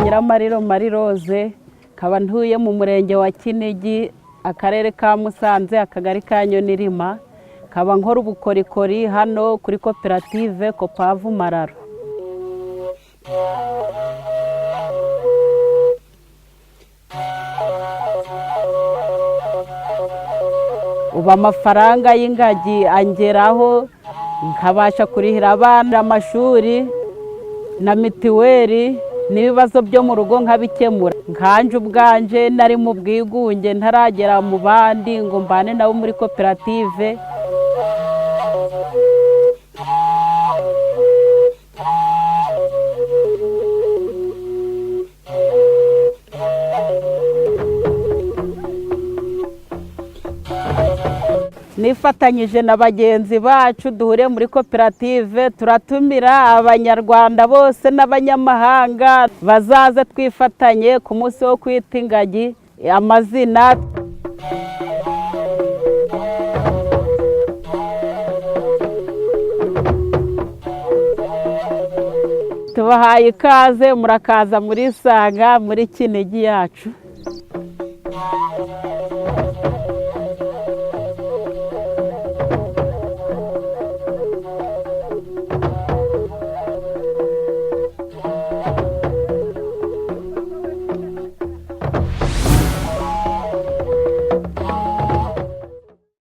Nyiramariro Marie Rose, nkaba ntuye mu murenge wa Kinigi, akarere ka Musanze, akagari ka Nyonirima, nkaba nkora ubukorikori hano kuri Cooperative Cooperative Mararo. Ubu amafaranga y'ingagi angeraho, nkabasha kurihira abana amashuri na mitiweli n'ibibazo byo mu rugo nkabikemura. Nkanje ubwanje nari mu bwigunge ntaragera mu bandi ngo mbane nabo muri koperative. Nifatanyije na bagenzi bacu duhure muri koperative, turatumira abanyarwanda bose n'abanyamahanga bazaze twifatanye ku munsi wo kwita ingagi amazina. Tubahaye ikaze, murakaza muri sanga muri Kinigi yacu.